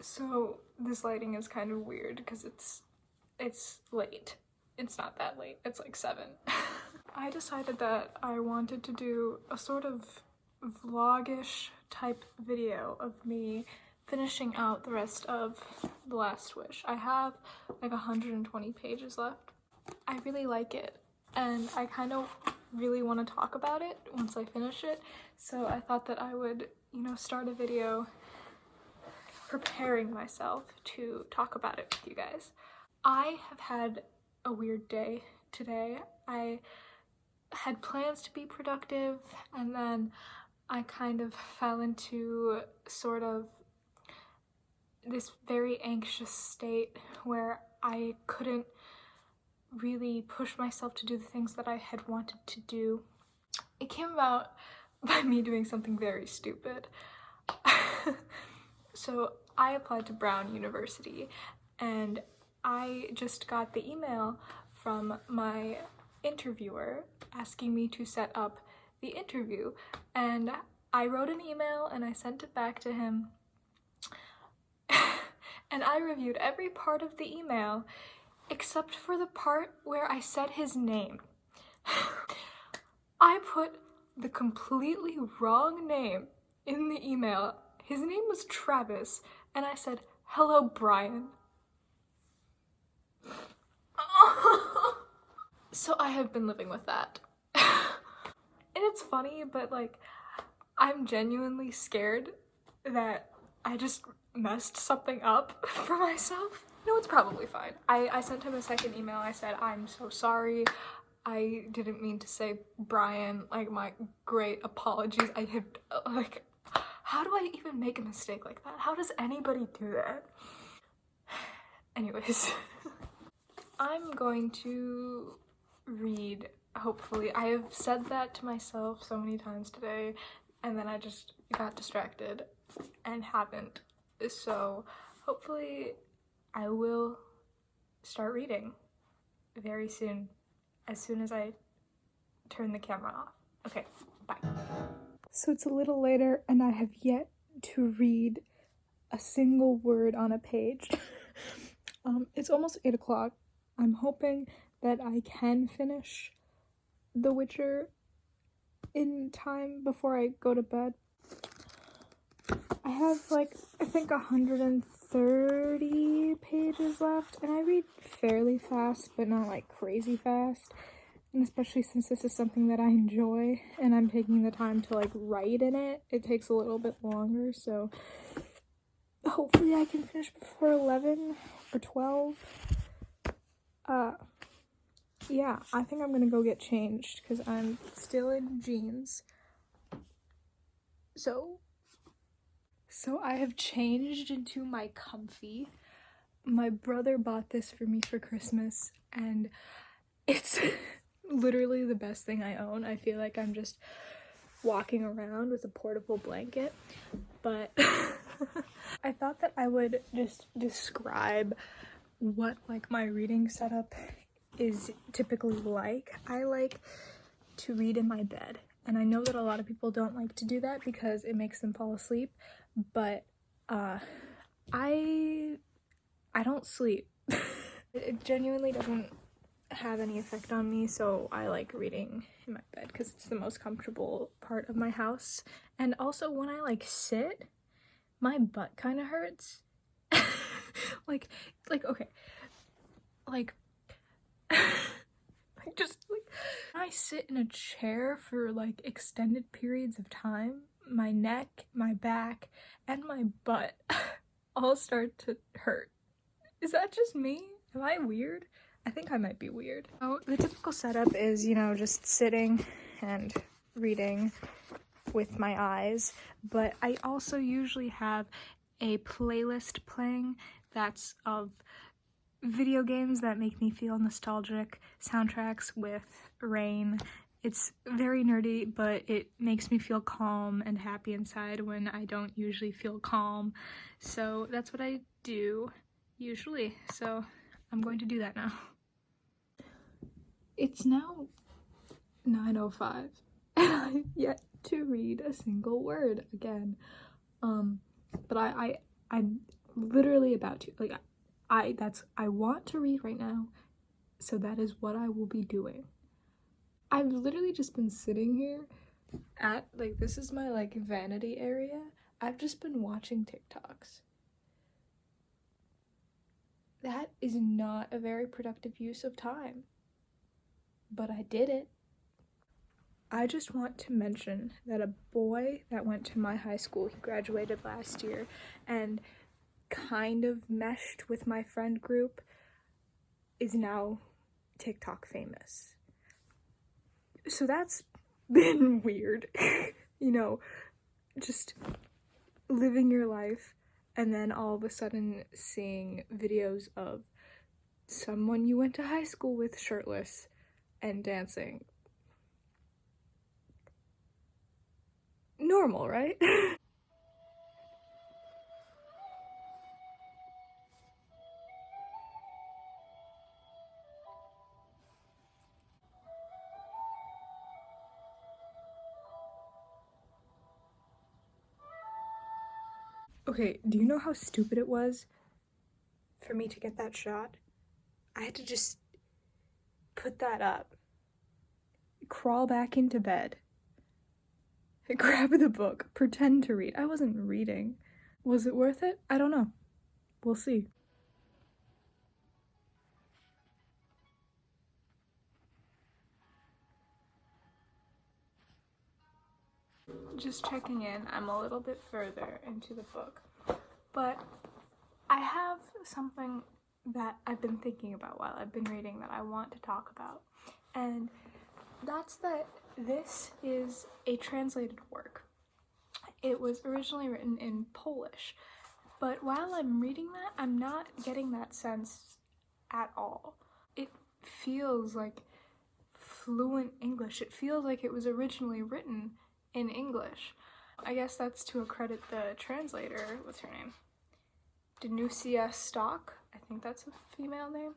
So this lighting is kind of weird because it's late. It's not that late, it's like 7. I decided that I wanted to do a sort of vlog-ish type video of me finishing out the rest of The Last Wish. I have like 120 pages left. I really like it, and I kind of really want to talk about it once I finish it, so I thought that I would, you know, start a video preparing myself to talk about it with you guys. I have had a weird day today. I had plans to be productive, and then I kind of fell into sort of this very anxious state where I couldn't really push myself to do the things that I had wanted to do. It came about by me doing something very stupid. So I applied to Brown University, and I just got the email from my interviewer asking me to set up the interview, and I wrote an email and I sent it back to him, and I reviewed every part of the email except for the part where I said his name. I put the completely wrong name in the email. His name was Travis, and I said, "Hello, Brian." So I have been living with that. And it's funny, but like, I'm genuinely scared that I just messed something up for myself. No, it's probably fine. I sent him a second email. I said, "I'm so sorry. I didn't mean to say Brian. Like, my great apologies. I have, like, how do I even make a mistake like that? How does anybody do that?" Anyways, I'm going to read, hopefully. I have said that to myself so many times today, and then I just got distracted and haven't. So hopefully I will start reading very soon as I turn the camera off. Okay, bye. So it's a little later, and I have yet to read a single word on a page. It's almost 8 o'clock. I'm hoping that I can finish The Witcher in time before I go to bed. I have like, I think 130 pages left, and I read fairly fast, but not like crazy fast. And especially since this is something that I enjoy and I'm taking the time to like write in it, it takes a little bit longer, so hopefully I can finish before 11 or 12. Yeah, I think I'm gonna go get changed because I'm still in jeans. So I have changed into my comfy. My brother bought this for me for Christmas, and it's literally the best thing I own. I feel like I'm just walking around with a portable blanket, but I thought that I would just describe what like my reading setup is typically like. I like to read in my bed, and I know that a lot of people don't like to do that because it makes them fall asleep, but I don't sleep. It genuinely doesn't have any effect on me, so I like reading in my bed because it's the most comfortable part of my house. And also when I like sit, my butt kind of hurts. like okay, like just like when I sit in a chair for like extended periods of time, my neck, my back, and my butt all start to hurt. Is that just me? Am I weird? I think I might be weird. So the typical setup is, you know, just sitting and reading with my eyes, but I also usually have a playlist playing that's of video games that make me feel nostalgic, soundtracks with rain. It's very nerdy, but it makes me feel calm and happy inside when I don't usually feel calm. So that's what I do usually. So I'm going to do that now. It's now 9:05 and I've yet to read a single word again. But I literally about to. Like, I want to read right now, so that is what I will be doing. I've literally just been sitting here at, like, this is my, like, vanity area. I've just been watching TikToks. That is not a very productive use of time, but I did it. I just want to mention that a boy that went to my high school, he graduated last year, and kind of meshed with my friend group, is now TikTok famous. So that's been weird. You know, just living your life and then all of a sudden seeing videos of someone you went to high school with shirtless and dancing. Normal, right? Okay, do you know how stupid it was for me to get that shot? I had to just put that up, crawl back into bed, grab the book, pretend to read. I wasn't reading. Was it worth it? I don't know. We'll see. Just checking in, I'm a little bit further into the book, but I have something that I've been thinking about while I've been reading that I want to talk about, and that's that this is a translated work. It was originally written in Polish, but while I'm reading that, I'm not getting that sense at all. It feels like fluent English. It feels like it was originally written in English. I guess that's to accredit the translator. What's her name? Danusia Stock. I think that's a female name.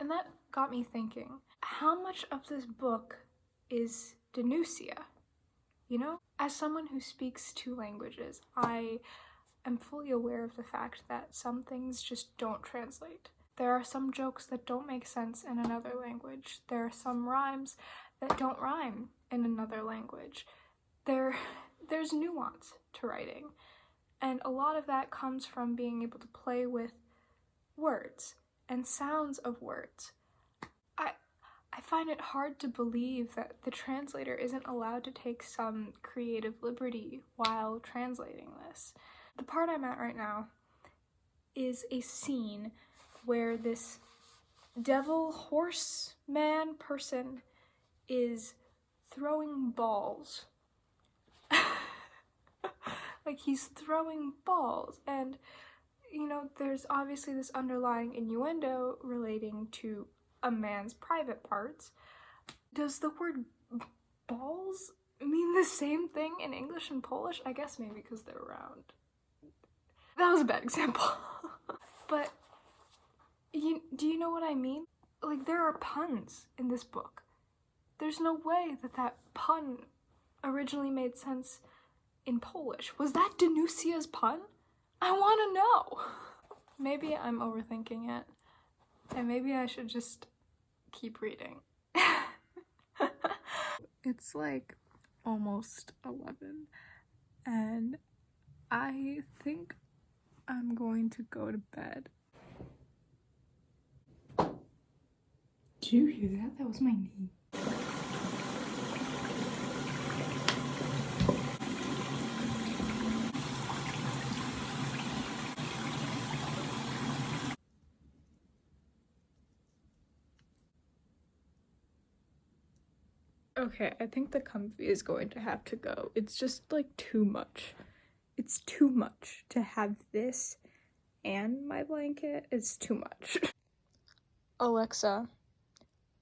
And that got me thinking, how much of this book is Danusia? You know? As someone who speaks 2 languages, I am fully aware of the fact that some things just don't translate. There are some jokes that don't make sense in another language. There are some rhymes that don't rhyme in another language. There's nuance to writing, and a lot of that comes from being able to play with words and sounds of words. I find it hard to believe that the translator isn't allowed to take some creative liberty while translating this. The part I'm at right now is a scene where this devil horse man person is throwing balls. Like, he's throwing balls, and you know, there's obviously this underlying innuendo relating to a man's private parts. Does the word balls mean the same thing in English and Polish? I guess maybe because they're round. That was a bad example. But do you know what I mean? Like, there are puns in this book. There's no way that that pun originally made sense in Polish. Was that Danusia's pun? I want to know. Maybe I'm overthinking it, and maybe I should just keep reading. It's like almost 11, and I think I'm going to go to bed. Did you hear that? That was my knee. Okay, I think the comfy is going to have to go. It's just like too much. It's too much to have this and my blanket. It's too much. Alexa,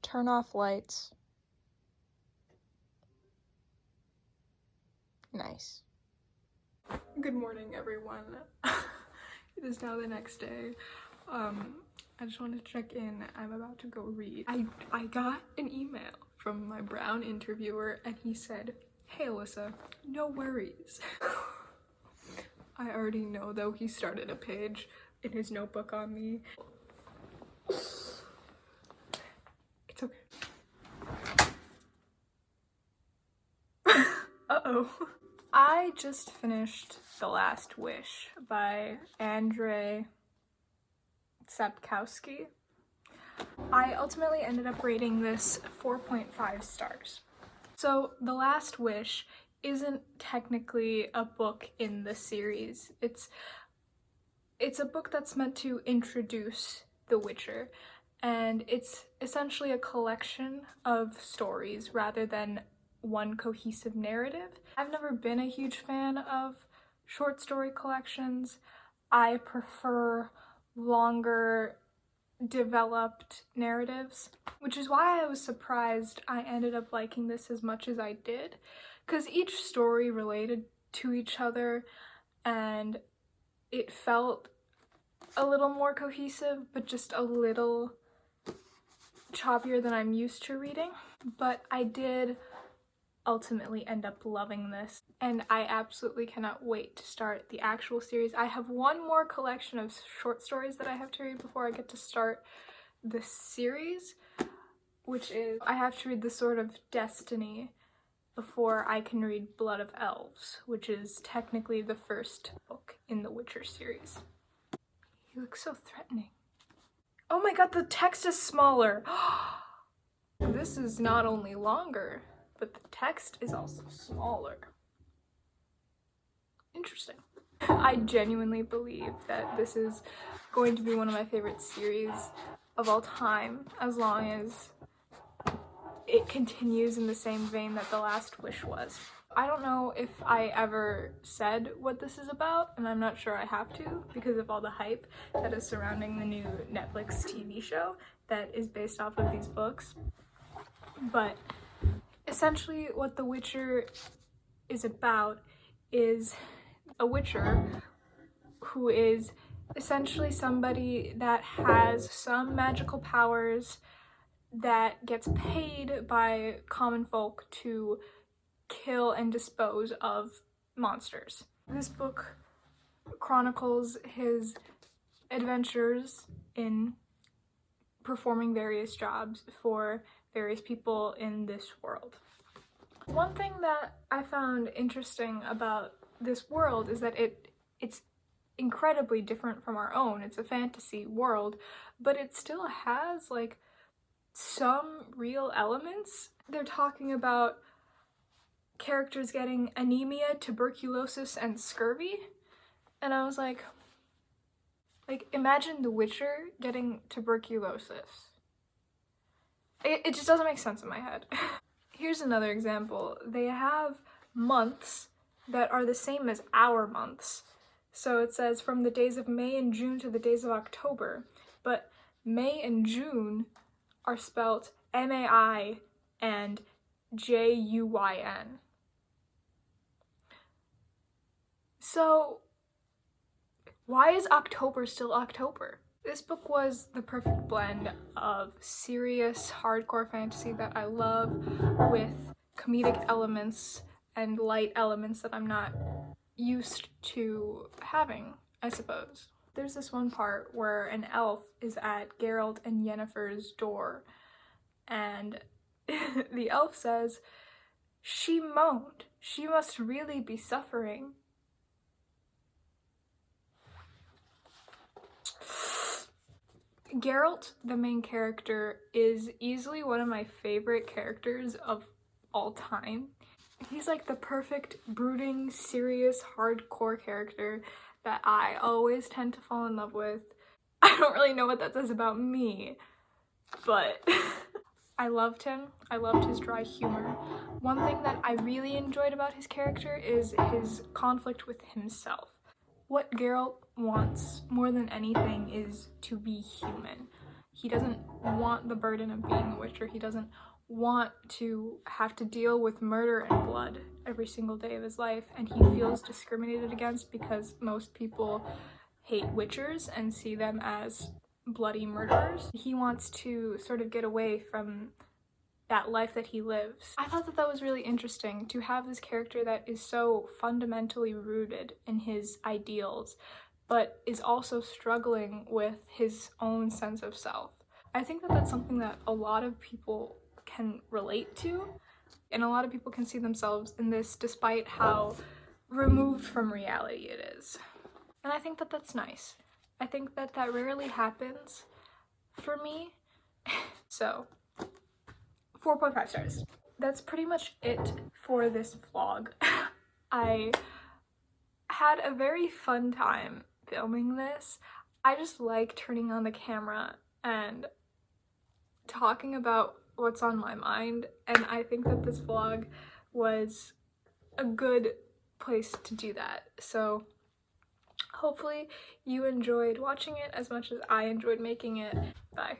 turn off lights. Nice. Good morning, everyone. It is now the next day. I just wanted to check in. I'm about to go read. I got an email from my brown interviewer, and he said, "Hey Alyssa, no worries." I already know though he started a page in his notebook on me. It's okay. Uh-oh. I just finished The Last Wish by Andrzej Sapkowski. I ultimately ended up rating this 4.5 stars. So The Last Wish isn't technically a book in the series. It's a book that's meant to introduce The Witcher, and it's essentially a collection of stories rather than one cohesive narrative. I've never been a huge fan of short story collections. I prefer longer, developed narratives, which is why I was surprised I ended up liking this as much as I did, because each story related to each other and it felt a little more cohesive, but just a little choppier than I'm used to reading. But I did ultimately end up loving this, and I absolutely cannot wait to start the actual series. I have one more collection of short stories that I have to read before I get to start the series, which is I have to read The Sword of Destiny before I can read Blood of Elves, which is technically the first book in the Witcher series. He looks so threatening. Oh my god, the text is smaller. This is not only longer, but the text is also smaller. Interesting. I genuinely believe that this is going to be one of my favorite series of all time, as long as it continues in the same vein that The Last Wish was. I don't know if I ever said what this is about, and I'm not sure I have to because of all the hype that is surrounding the new Netflix TV show that is based off of these books. But essentially what The Witcher is about is a witcher who is essentially somebody that has some magical powers that gets paid by common folk to kill and dispose of monsters. This book chronicles his adventures in performing various jobs for various people in this world. One thing that I found interesting about this world is that it's incredibly different from our own. It's a fantasy world, but it still has like some real elements. They're talking about characters getting anemia, tuberculosis, and scurvy, and I was like imagine The Witcher getting tuberculosis. It just doesn't make sense in my head. Here's another example. They have months that are the same as our months. So it says from the days of May and June to the days of October, but May and June are spelt M-A-I and J-U-Y-N. So why is October still October? This book was the perfect blend of serious hardcore fantasy that I love with comedic elements and light elements that I'm not used to having, I suppose. There's this one part where an elf is at Geralt and Yennefer's door, and the elf says, "She moaned. She must really be suffering." Geralt, the main character, is easily one of my favorite characters of all time. He's like the perfect, brooding, serious, hardcore character that I always tend to fall in love with. I don't really know what that says about me, but I loved him. I loved his dry humor. One thing that I really enjoyed about his character is his conflict with himself. What Geralt wants more than anything is to be human. He doesn't want the burden of being a witcher. He doesn't want to have to deal with murder and blood every single day of his life, and he feels discriminated against because most people hate witchers and see them as bloody murderers. He wants to sort of get away from that life that he lives. I thought that that was really interesting to have this character that is so fundamentally rooted in his ideals, but is also struggling with his own sense of self. I think that that's something that a lot of people can relate to, and a lot of people can see themselves in this despite how removed from reality it is. And I think that that's nice. I think that that rarely happens for me. So 4.5 stars. That's pretty much it for this vlog. I had a very fun time filming this. I just like turning on the camera and talking about what's on my mind, and I think that this vlog was a good place to do that. So hopefully you enjoyed watching it as much as I enjoyed making it. Bye.